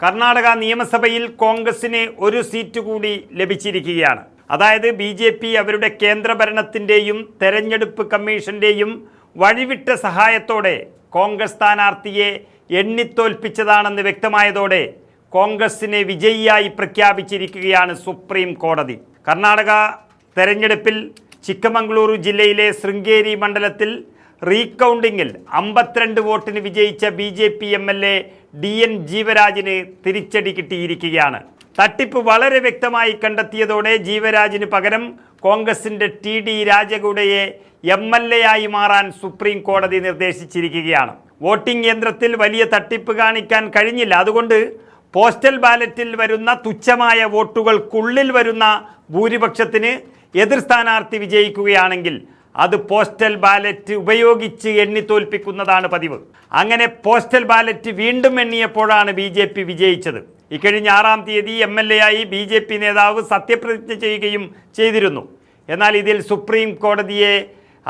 കർണാടക നിയമസഭയിൽ കോൺഗ്രസിന് ഒരു സീറ്റ് കൂടി ലഭിച്ചിരിക്കുകയാണ്. അതായത് ബി.ജെ.പി. അവരുടെ കേന്ദ്രഭരണത്തിൻ്റെയും തെരഞ്ഞെടുപ്പ് കമ്മീഷൻ്റെയും വഴിവിട്ട സഹായത്തോടെ കോൺഗ്രസ് സ്ഥാനാർത്ഥിയെ എണ്ണിത്തോൽപ്പിച്ചതാണെന്ന് വ്യക്തമായതോടെ കോൺഗ്രസിനെ വിജയിയായി പ്രഖ്യാപിച്ചിരിക്കുകയാണ് സുപ്രീം കോടതി. കർണാടക തെരഞ്ഞെടുപ്പിൽ ചിക്കമംഗളൂരു ജില്ലയിലെ ശൃംഗേരി മണ്ഡലത്തിൽ റീകൗണ്ടിങ്ങിൽ 52 വോട്ടിന് വിജയിച്ച ബി.ജെ.പി. എം.എൽ.എ. DN ജീവരാജിന് തിരിച്ചടി കിട്ടിയിരിക്കുകയാണ്. തട്ടിപ്പ് വളരെ വ്യക്തമായി കണ്ടെത്തിയതോടെ ജീവരാജിന് പകരം കോൺഗ്രസിൻ്റെ TD രാജഗൌഡയെ MLA ആയി മാറാൻ സുപ്രീം കോടതി നിർദ്ദേശിച്ചിരിക്കുകയാണ്. വോട്ടിംഗ് യന്ത്രത്തിൽ വലിയ തട്ടിപ്പ് കാണിക്കാൻ കഴിഞ്ഞില്ല. അതുകൊണ്ട് പോസ്റ്റൽ ബാലറ്റിൽ വരുന്ന തുച്ഛമായ വോട്ടുകൾക്കുള്ളിൽ വരുന്ന ഭൂരിപക്ഷത്തിന് എതിർ സ്ഥാനാർത്ഥി വിജയിക്കുകയാണെങ്കിൽ അത് പോസ്റ്റൽ ബാലറ്റ് ഉപയോഗിച്ച് എണ്ണിത്തോൽപ്പിക്കുന്നതാണ് പതിവ്. അങ്ങനെ പോസ്റ്റൽ ബാലറ്റ് വീണ്ടും എണ്ണിയപ്പോഴാണ് ബി.ജെ.പി. വിജയിച്ചത്. ഇക്കഴിഞ്ഞ 6-ാം തീയതി MLA ആയി ബി.ജെ.പി. നേതാവ് സത്യപ്രതിജ്ഞ ചെയ്യുകയും ചെയ്തിരുന്നു. എന്നാൽ ഇതിൽ സുപ്രീം കോടതിയെ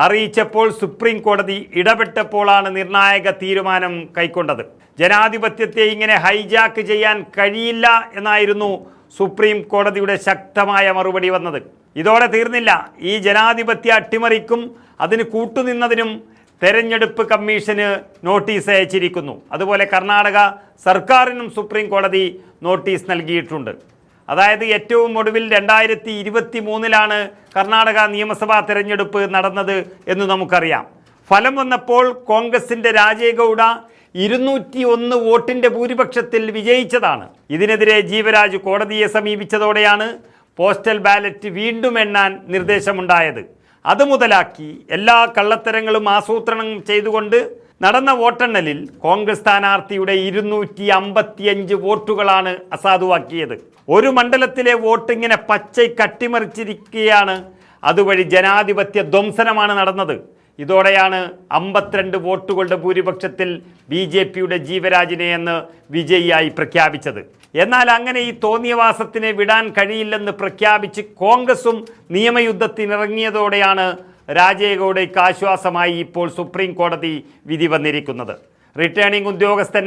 അറിയിച്ചപ്പോൾ സുപ്രീം കോടതി ഇടപെട്ടപ്പോഴാണ് നിർണായക തീരുമാനം കൈക്കൊണ്ടത്. ജനാധിപത്യത്തെ ഇങ്ങനെ ഹൈജാക്ക് ചെയ്യാൻ കഴിയില്ല എന്നായിരുന്നു സുപ്രീം കോടതിയുടെ ശക്തമായ മറുപടി വന്നത്. ഇതോടെ തീർന്നില്ല. ഈ ജനാധിപത്യ അട്ടിമറിക്കും അതിന് കൂട്ടുനിന്നതിനും തെരഞ്ഞെടുപ്പ് കമ്മീഷന് നോട്ടീസ് അയച്ചിരിക്കുന്നു. അതുപോലെ കർണാടക സർക്കാരിനും സുപ്രീം കോടതി നോട്ടീസ് നൽകിയിട്ടുണ്ട്. അതായത് ഏറ്റവും ഒടുവിൽ 2023 കർണാടക നിയമസഭാ തെരഞ്ഞെടുപ്പ് നടന്നത് എന്ന് നമുക്കറിയാം. ഫലം വന്നപ്പോൾ കോൺഗ്രസിൻ്റെ രാജഗൌഡ 201 വോട്ടിൻ്റെ ഭൂരിപക്ഷത്തിൽ വിജയിച്ചതാണ്. ഇതിനെതിരെ ജീവരാജ് കോടതിയെ സമീപിച്ചതോടെയാണ് പോസ്റ്റൽ ബാലറ്റ് വീണ്ടും എണ്ണാൻ നിർദ്ദേശമുണ്ടായത്. അത് മുതലാക്കി എല്ലാ കള്ളത്തരങ്ങളും ആസൂത്രണം ചെയ്തുകൊണ്ട് നടന്ന വോട്ടെണ്ണലിൽ കോൺഗ്രസ് സ്ഥാനാർത്ഥിയുടെ 255 വോട്ടുകളാണ് അസാധുവാക്കിയത്. ഒരു മണ്ഡലത്തിലെ വോട്ട് ഇങ്ങനെ പച്ചയ്ക്ക് അട്ടിമറിച്ചിരിക്കുകയാണ്. അതുവഴി ജനാധിപത്യ ധ്വംസനമാണ് നടന്നത്. ഇതോടെയാണ് 52 വോട്ടുകളുടെ ഭൂരിപക്ഷത്തിൽ ബി.ജെ.പിയുടെ ജീവരാജിനെ എന്ന് വിജയിയായി പ്രഖ്യാപിച്ചത്. എന്നാൽ അങ്ങനെ ഈ തോന്നിയവാസത്തിനെ വിടാൻ കഴിയില്ലെന്ന് പ്രഖ്യാപിച്ച് കോൺഗ്രസും നിയമയുദ്ധത്തിനിറങ്ങിയതോടെയാണ് രാജഗൌഡയ്ക്ക് ആശ്വാസമായി ഇപ്പോൾ സുപ്രീം കോടതി വിധി വന്നിരിക്കുന്നത്. റിട്ടേണിംഗ് ഉദ്യോഗസ്ഥൻ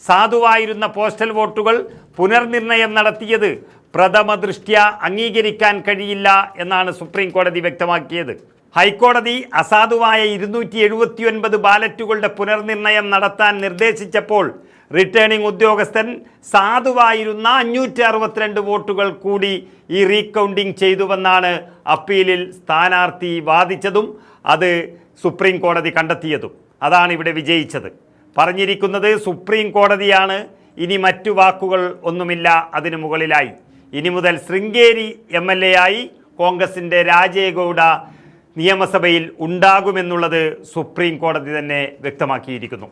സാധുവായിരുന്ന പോസ്റ്റൽ വോട്ടുകൾ പുനർനിർണയം നടത്തിയത് പ്രഥമ ദൃഷ്ട്യാ അംഗീകരിക്കാൻ കഴിയില്ല എന്നാണ് സുപ്രീം കോടതി വ്യക്തമാക്കിയത്. ഹൈക്കോടതി അസാധുവായ 279 ബാലറ്റുകളുടെ പുനർനിർണയം നടത്താൻ നിർദ്ദേശിച്ചപ്പോൾ റിട്ടേണിംഗ് ഉദ്യോഗസ്ഥൻ സാധുവായിരുന്ന 562 വോട്ടുകൾ കൂടി ഈ റീകൗണ്ടിംഗ് ചെയ്തുവെന്നാണ് അപ്പീലിൽ സ്ഥാനാർത്ഥി വാദിച്ചതും അത് സുപ്രീം കോടതി കണ്ടെത്തിയതും. അതാണ് ഇവിടെ വിജയിച്ചത്. പറഞ്ഞിരിക്കുന്നത് സുപ്രീം കോടതിയാണ്. ഇനി മറ്റു വാക്കുകൾ ഒന്നുമില്ല അതിനു മുകളിലായി. ഇനി മുതൽ ശൃംഗേരി MLA ആയി കോൺഗ്രസിൻ്റെ രാജഗൌഡ നിയമസഭയിൽ ഉണ്ടാകുമെന്നുള്ളത് സുപ്രീം കോടതി തന്നെ വ്യക്തമാക്കിയിരിക്കുന്നു.